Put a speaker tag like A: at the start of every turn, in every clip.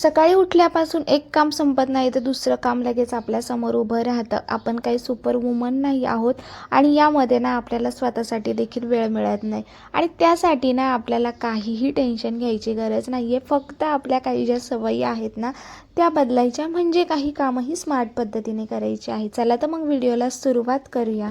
A: सकाळी उठल्यापासून एक काम संपत नाही तर दुसरं काम लगेच आपल्यासमोर उभं राहतं. आपण काही सुपर वुमन नाही आहोत आणि यामध्ये ना आपल्याला स्वतःसाठी देखील वेळ मिळत नाही आणि त्यासाठी ना आपल्याला काहीही टेन्शन घ्यायची गरज नाही आहे. फक्त आपल्या काही ज्या सवयी आहेत ना त्या बदलायच्या, म्हणजे काही कामंही स्मार्ट पद्धतीने करायची आहे. चला तर मग व्हिडिओला सुरुवात करूया.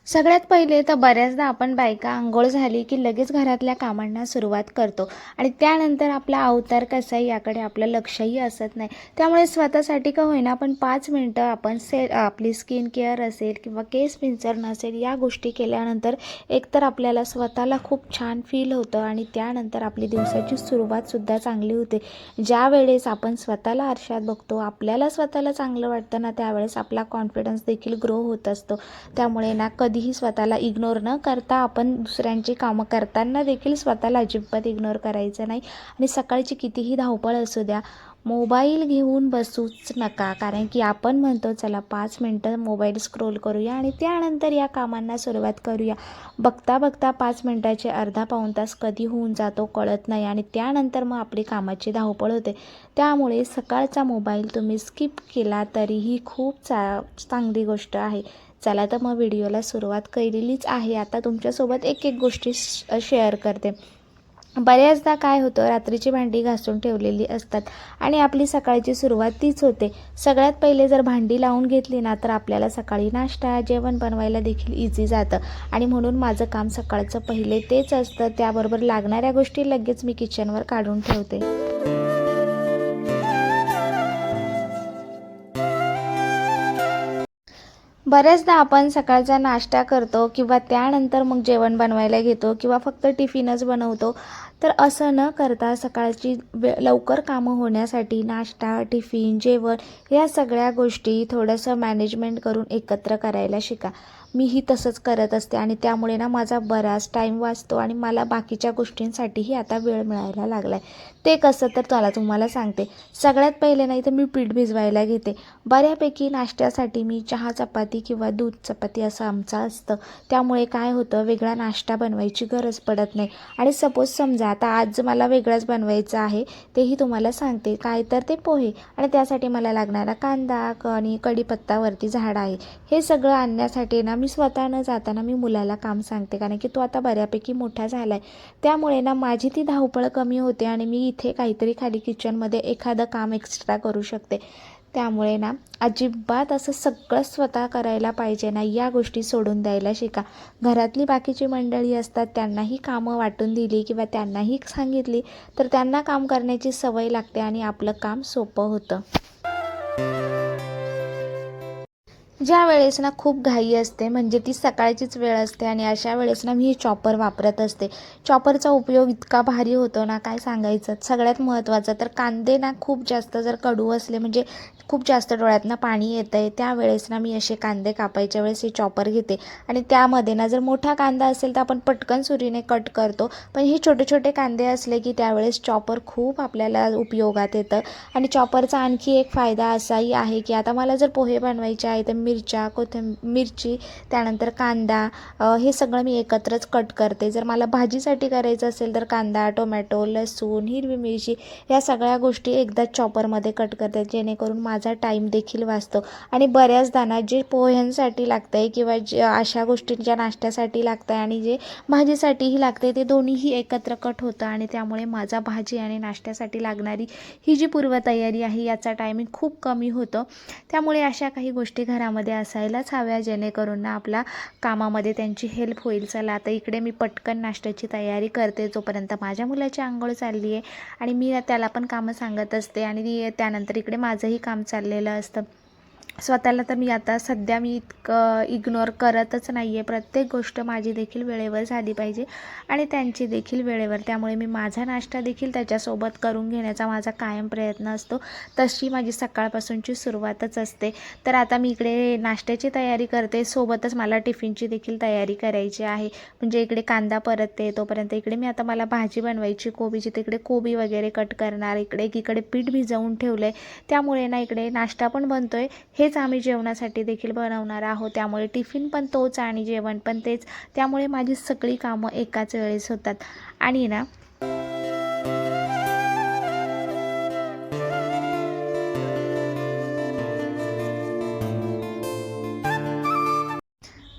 A: सगळ्यात पहिले तर बऱ्याचदा आपण बायका अंघोळ झाली की लगेच घरातल्या कामांना सुरुवात करतो आणि त्यानंतर आपला अवतार कसा आहे याकडे आपलं लक्षही असत नाही. त्यामुळे स्वतःसाठी का होईना पण 5 मिनटं आपण आपली स्किन केअर असेल किंवा केस पिंचर नसेल या गोष्टी केल्यानंतर एकतर आपल्याला स्वतःला खूप छान फील होतं आणि त्यानंतर आपली दिवसाची सुरुवातसुद्धा चांगली होते. ज्या वेळेस आपण स्वतःला आरशात बघतो, आपल्याला स्वतःला चांगलं वाटतं ना, त्यावेळेस आपला कॉन्फिडन्स देखील ग्रो होत असतो. त्यामुळे ना कधीही स्वतःला इग्नोर न करता आपण दुसऱ्यांची कामं करताना देखील स्वतःला अजिबात इग्नोर करायचं नाही. आणि सकाळची कितीही धावपळ असू द्या, मोबाईल घेऊन बसूच नका. कारण की आपण म्हणतो चला 5 मिनटं मोबाईल स्क्रोल करूया आणि त्यानंतर या कामांना सुरुवात करूया. बघता बघता 5 मिनटाचे अर्धा पाऊण तास कधी होऊन जातो कळत नाही आणि त्यानंतर मग आपली कामाची धावपळ होते. त्यामुळे सकाळचा मोबाईल तुम्ही स्किप केला तरीही खूप चांगली गोष्ट आहे. चला तर मग व्हिडिओला सुरुवात केलेलीच आहे. आता तुमच्यासोबत एक एक गोष्टी शेअर करते. बऱ्याचदा काय होतं, रात्रीची भांडी घासून ठेवलेली असतात आणि आपली सकाळची सुरुवात तीच होते. सगळ्यात पहिले जर भांडी लावून घेतली ना तर आपल्याला सकाळी नाश्ता जेवण बनवायला देखील इझी जातं आणि म्हणून माझं काम सकाळचं पहिले तेच असतं. त्याबरोबर लागणाऱ्या गोष्टी लगेच मी किचनवर काढून ठेवते. बऱ्याचदा आपण सकाळचा नाश्ता करतो किंवा त्यानंतर मग जेवण बनवायला घेतो किंवा फक्त टिफिनच बनवतो. तर असं न करता सकाळची लवकर कामं होण्यासाठी नाश्ता, टिफिन, जेवण या सगळ्या गोष्टी थोडंसं मॅनेजमेंट करून एकत्र करायला शिका. मीही तसंच करत असते आणि त्यामुळे ना माझा बराच टाईम वाचतो आणि मला बाकीच्या गोष्टींसाठीही आता वेळ मिळायला लागला आहे. ते कसं तर तुम्हाला सांगते. सगळ्यात पहिले नाही तर मी पीठ भिजवायला घेते. बऱ्यापैकी नाश्त्यासाठी मी चहा चपाती किंवा दूध चपाती असं आमचं असतं. त्यामुळे काय होतं, वेगळा नाश्ता बनवायची गरज पडत नाही. आणि सपोज समजा आता आज मला वेगळाच बनवायचं आहे, तेही तुम्हाला सांगते. काय तर ते पोहे आणि त्यासाठी मला लागणारा कांदा आणि कढीपत्तावरती झाड आहे. हे सगळं आणण्यासाठी ना मी स्वतः न जाताना मी मुलाला काम सांगते, कारण की तो आता बऱ्यापैकी मोठा झाला आहे. त्यामुळे ना माझी ती धावपळ कमी होते आणि मी इथे काहीतरी खाली किचनमध्ये एखादं काम एक्स्ट्रा करू शकते. त्यामुळे ना अजिबात असं सगळं स्वतः करायला पाहिजे ना, या गोष्टी सोडून द्यायला शिका. घरातली बाकीची मंडळी असतात, त्यांनाही कामं वाटून दिली किंवा त्यांनाही सांगितली तर त्यांना काम करण्याची सवय लागते आणि आपलं काम सोपं होतं. ज्या वेळेस ना खूप घाई असते, म्हणजे ती सकाळचीच वेळ असते आणि अशा वेळेस ना मी चॉपर वापरत असते. चॉपरचा उपयोग इतका भारी होतो ना काय सांगायचं. सगळ्यात महत्त्वाचं तर कांदे ना खूप जास्त जर कडू असले, म्हणजे खूप जास्त डोळ्यातनं पाणी येतं आहे, त्यावेळेस ना मी असे कांदे कापायच्या वेळेस हे चॉपर घेते आणि त्यामध्ये ना जर मोठा कांदा असेल तर आपण पटकन सुरीने कट करतो, पण हे छोटे छोटे कांदे असले की त्यावेळेस चॉपर खूप आपल्याला उपयोगात येतं. आणि चॉपरचा आणखी एक फायदा असाही आहे की आता मला जर पोहे बनवायचे आहे तर मिरच्या, मिरची, त्यानंतर कांदा, हे सगळं मी एकत्रच कट करते. जर मला भाजीसाठी करायचं असेल तर कांदा, टोमॅटो, लसूण, हिरवी मिरची या सगळ्या गोष्टी एकदाच चॉपरमध्ये कट करते, जेणेकरून माझा टाईम देखील वाचतो. आणि बऱ्याचदा ना जे पोह्यांसाठी लागतं आहे किंवा जे अशा गोष्टींच्या नाश्त्यासाठी लागतं आहे आणि जे भाजीसाठीही लागते ते दोन्हीही एकत्र कट होतं आणि त्यामुळे माझा भाजी आणि नाश्त्यासाठी लागणारी ही जी पूर्वतयारी आहे याचा टायमिंग खूप कमी होतं. त्यामुळे अशा काही गोष्टी घरामध्ये असायलाच हव्या, जेणेकरून ना आपल्या कामामध्ये त्यांची हेल्प होईल. चला आता इकडे मी पटकन नाश्त्याची तयारी करते, जोपर्यंत माझ्या मुलाची अंघोळ चालली आहे आणि मी त्याला पण कामं सांगत असते आणि त्यानंतर इकडे माझंही काम चाललेलं असतं. स्वतःला तर मी आता सध्या मी इतकं इग्नोर करतच नाही आहे. प्रत्येक गोष्ट माझी देखील वेळेवर झाली पाहिजे आणि त्यांची देखील वेळेवर. त्यामुळे मी माझा नाश्ता देखील त्याच्यासोबत करून घेण्याचा माझा कायम प्रयत्न असतो. तशी माझी सकाळपासूनची सुरुवातच असते. तर आता मी इकडे नाश्त्याची तयारी करते, सोबतच मला टिफिनची देखील तयारी करायची आहे. म्हणजे इकडे कांदा परतते, तोपर्यंत इकडे मी आता मला भाजी बनवायची कोबीची, तिकडे कोबी वगैरे कट करणार, इकडे पीठ भिजवून ठेवलं आहे. त्यामुळे ना इकडे नाश्ता पण बनतो आहे, हेच आम्ही जेवणासाठी देखील बनवणार आहोत. त्यामुळे टिफिन पण तोच आणि जेवण पण तेच. त्यामुळे माझी सगळी कामं एकाच वेळेस होतात. आणि ना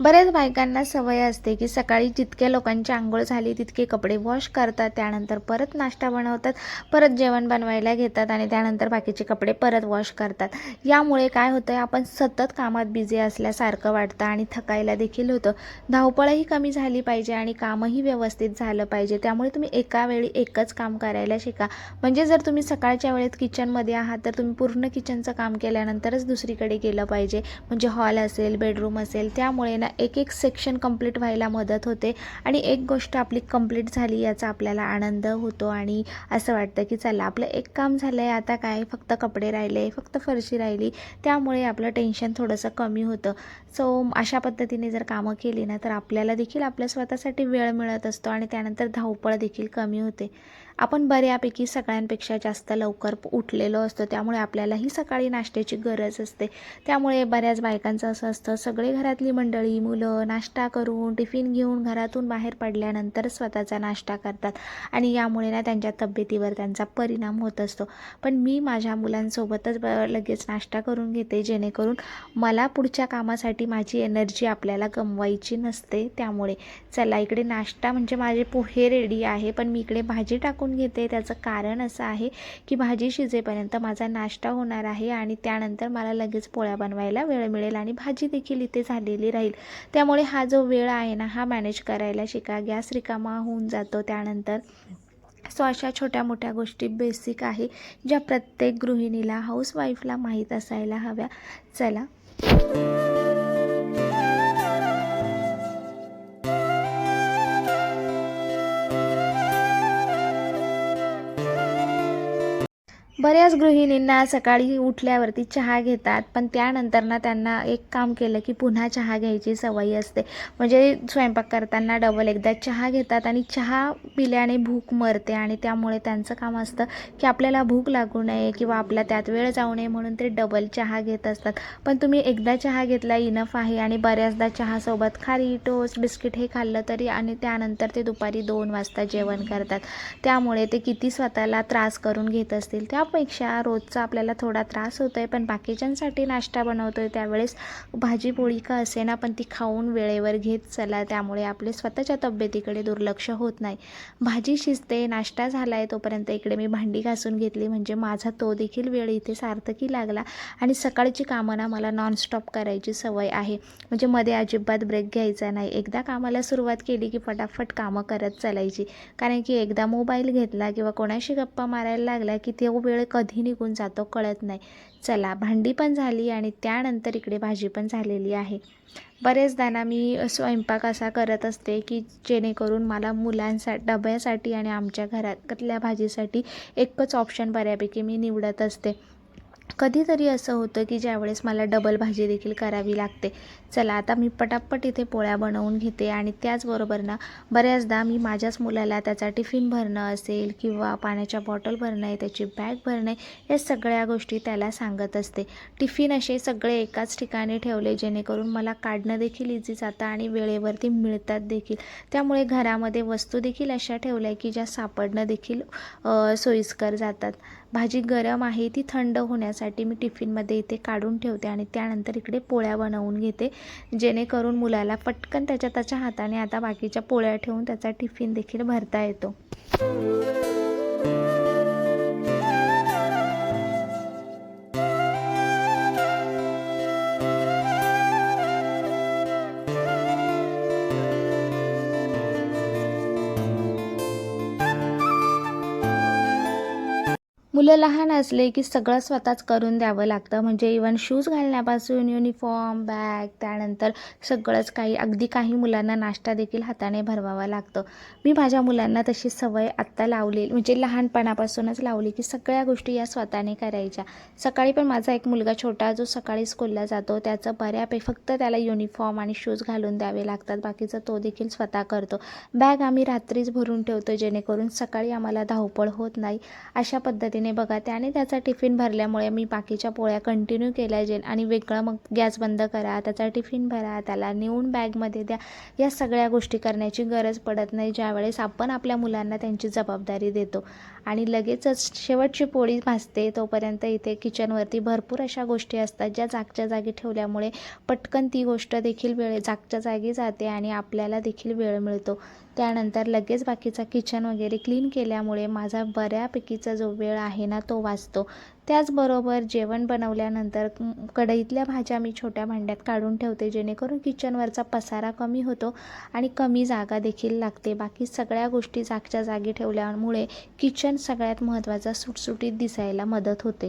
A: बऱ्याच बायकांना सवय असते की सकाळी जितक्या लोकांची अंघोळ झाली तितके कपडे वॉश करतात, त्यानंतर परत नाश्ता बनवतात, परत जेवण बनवायला घेतात आणि त्यानंतर बाकीचे कपडे परत वॉश करतात. यामुळे काय होतं, आपण सतत कामात बिझी असल्यासारखं वाटतं आणि थकायला देखील होतं. धावपळही कमी झाली पाहिजे आणि कामही व्यवस्थित झालं पाहिजे. त्यामुळे तुम्ही एका वेळी एकच काम करायला शिका. म्हणजे जर तुम्ही सकाळच्या वेळेत किचनमध्ये आहात तर तुम्ही पूर्ण किचनचं काम केल्यानंतरच दुसरीकडे गेलं पाहिजे. म्हणजे हॉल असेल, बेडरूम असेल, त्यामुळे ना एक एक सेक्शन कंप्लीट व्हायला मदत होते आणि एक गोष्ट आपली कंप्लीट झाली याचा आपल्याला आनंद होतो आणि असं वाटतं की चला आपलं एक काम झालं आहे, आता काय फक्त कपडे राहिले, फक्त फरशी राहिली. त्यामुळे आपलं टेन्शन थोडंसं कमी होतं. सो अशा पद्धतीने जर कामं केली ना तर आपल्याला देखील आपल्या स्वतःसाठी वेळ मिळत असतो आणि त्यानंतर धावपळ देखील कमी होते. आपण बऱ्यापैकी सगळ्यांपेक्षा जास्त लवकर उठलेलो असतो, त्यामुळे आपल्यालाही सकाळी नाश्त्याची गरज असते. त्यामुळे बऱ्याच बायकांचं असं असतं, सगळे घरातली मंडळी, मुलं नाश्ता करून टिफिन घेऊन घरातून बाहेर पडल्यानंतर स्वतःचा नाश्ता करतात आणि यामुळे ना त्यांच्या तब्येतीवर त्यांचा परिणाम होत असतो. पण मी माझ्या मुलांसोबतच लगेच नाश्ता करून घेते, जेणेकरून मला पुढच्या कामासाठी माझी एनर्जी आपल्याला गमवायची नसते. त्यामुळे चला इकडे नाश्ता म्हणजे माझे पोहे रेडी आहे, पण मी इकडे भाजी टाकून घेते. त्याचं कारण असं आहे की भाजी शिजेपर्यंत माझा नाश्ता होणार आहे आणि त्यानंतर मला लगेच पोळ्या बनवायला वेळ मिळेल आणि भाजी देखील इथे झालेली राहील. त्यामुळे हा जो वेळ आहे ना हा मॅनेज करायला शिका. गॅस रिकामा होऊन जातो त्यानंतर. सो अशा छोट्या मोठ्या गोष्टी बेसिक आहे ज्या प्रत्येक गृहिणीला, हाऊसवाईफला माहीत असायला हव्या. चला बऱ्याच गृहिणींना सकाळी उठल्यावरती चहा घेतात, पण त्यानंतर ना त्यांना एक काम केलं की पुन्हा चहा घ्यायची सवय असते. म्हणजे स्वयंपाक करताना डबल एकदा चहा घेतात आणि चहा पिल्याने भूक मरते आणि त्यामुळे त्यांचं काम असतं की आपल्याला भूक लागू नये किंवा आपला त्यात वेळ जाऊ नये म्हणून ते डबल चहा घेत असतात. पण तुम्ही एकदा चहा घेतला इनफ आहे आणि बऱ्याचदा चहासोबत खारी, टोस्ट, बिस्किट हे खाल्लं तरी आणि त्यानंतर ते दुपारी 2 वाजता जेवण करतात. त्यामुळे ते किती स्वतःला त्रास करून घेत असतील. त्यापेक्षा रोजचा आपल्याला थोडा त्रास होतो आहे, पण बाकीच्यांसाठी नाश्ता बनवतो आहे त्यावेळेस भाजी पोळी का असेना पण ती खाऊन वेळेवर घेत चला. त्यामुळे आपले स्वतःच्या तब्येतीकडे दुर्लक्ष होत नाही. भाजी शिजते, नाश्ता झाला आहे, तोपर्यंत इकडे मी भांडी घासून घेतली. म्हणजे माझा तो देखील वेळ इथे सार्थकी लागला आणि सकाळची कामं ना मला नॉनस्टॉप करायची सवय आहे. म्हणजे मध्ये अजिबात ब्रेक घ्यायचा नाही. एकदा कामाला सुरुवात केली की फटाफट कामं करत चालायची. कारण की एकदा मोबाईल घेतला किंवा कोणाशी गप्पा मारायला लागला की तो वेळ कधी निघून जातो कळत नाही. चला भांडी पण झाली आणि त्यानंतर इकडे भाजी पण झालेली आहे. बरेचदा ना मी स्वयंपाक असा करत असते की जेणेकरून मला डब्यासाठी आणि आमच्या घरातल्या भाजीसाठी एकच ऑप्शन बऱ्यापैकी मी निवडत असते. कधीतरी असं होतं की ज्यावेळेस मला डबल भाजी देखील करावी लागते. चला आता मी पटापट इथे पोळ्या बनवून घेते आणि त्याचबरोबर ना बऱ्याचदा मी माझ्याच मुलाला त्याचा टिफिन भरणं असेल किंवा पाण्याच्या बॉटल भरणं आहे, त्याची बॅग भरणं आहे, या सगळ्या गोष्टी त्याला सांगत असते. टिफिन असे सगळे एकाच ठिकाणी ठेवले जेणेकरून मला काढणं देखील इझी जातं आणि वेळेवरती मिळतात देखील. त्यामुळे घरामध्ये वस्तू देखील अशा ठेवल्या की ज्या सापडणं देखील सोयीस्कर जातात. भाजी गरम आहे ती थंड होण्यासाठी मी टिफिनमध्ये इथे काढून ठेवते आणि त्यानंतर इकडे पोळ्या बनवून घेते, जेणेकरून मुलाला पटकन त्याच्या हाताने आता बाकीच्या पोळ्या ठेवून त्याचा टिफिन देखील भरता येतो. मुलं लहान असले की सगळं स्वतःच करून द्यावं लागतं. म्हणजे इवन शूज घालण्यापासून युनिफॉर्म, बॅग, त्यानंतर सगळंच काही, अगदी काही मुलांना नाश्ता देखील हाताने भरवावा लागतो. मी माझ्या मुलांना तशी सवय आत्ता लावली, म्हणजे लहानपणापासूनच लावली की सगळ्या गोष्टी या स्वतःने करायच्या. सकाळी पण माझा एक मुलगा छोटा जो सकाळी स्कूलला जातो त्याचं बऱ्यापैकी फक्त त्याला युनिफॉर्म आणि शूज घालून द्यावे लागतात, बाकीचं तो देखील स्वतः करतो. बॅग आम्ही रात्रीच भरून ठेवतो जेणेकरून सकाळी आम्हाला धावपळ होत नाही. अशा पद्धतीने पद्धतीने बघा त्याने त्याचा टिफिन भरल्यामुळे मी बाकीच्या पोळ्या कंटिन्यू केल्या जेल आणि वेगळं मग गॅस बंद करा, त्याचा टिफिन भरा, त्याला नेऊन बॅगमध्ये द्या, या सगळ्या गोष्टी करण्याची गरज पडत नाही ज्यावेळेस आपण आपल्या मुलांना त्यांची जबाबदारी देतो. आणि लगेचच शेवटची पोळी भाजते तोपर्यंत इथे किचनवरती भरपूर अशा गोष्टी असतात ज्या जागच्या जागी ठेवल्यामुळे पटकन ती गोष्ट देखील जागच्या जागी जाते आणि आपल्याला देखील वेळ मिळतो. त्यानंतर लगेच बाकीचा किचन वगैरे क्लीन केल्यामुळे माझा बऱ्यापैकीचा जो वेळ आहे ना तो वाचतो. त्याचबरोबर जेवण बनवल्यानंतर कढईतल्या भाज्या मी छोट्या भांड्यात काढून ठेवते जेणेकरून किचनवरचा पसारा कमी होतो आणि कमी जागा देखील लागते. बाकी सगळ्या गोष्टी जागच्या जागी ठेवल्यामुळे किचन सगळ्यात महत्त्वाचा सुटसुटीत दिसायला मदत होते.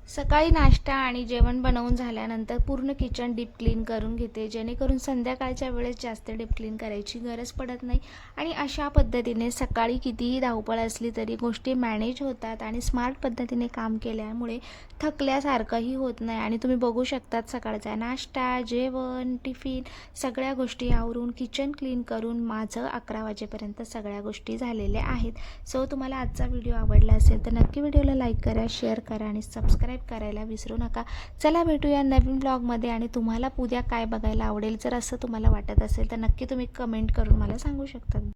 A: सकाळी नाश्ता आणि जेवण बनवून झाल्यानंतर पूर्ण किचन डीप क्लीन करून घेते जेणेकरून संध्याकाळच्या वेळेस जास्त डीप क्लीन करायची गरज पडत नाही. आणि अशा पद्धतीने सकाळी कितीही धावपळ असली तरी गोष्टी मॅनेज होतात आणि स्मार्ट पद्धतीने काम केल्यामुळे थकल्यासारखंही होत नाही. आणि तुम्ही बघू शकतात सकाळचा नाश्ता, जेवण, टिफिन सगळ्या गोष्टी आवरून किचन क्लीन करून माझं 11 वाजेपर्यंत सगळ्या गोष्टी झालेल्या आहेत. सो तुम्हाला आजचा व्हिडिओ आवडला असेल तर नक्की व्हिडिओला लाईक करा, शेअर करा आणि सबस्क्राईब करायला विसरू नका. चला भेटूया नवीन ब्लॉगमध्ये. आणि तुम्हाला उद्या काय बघायला आवडेल जर असं तुम्हाला वाटत असेल तर नक्की तुम्ही कमेंट करून मला सांगू शकता.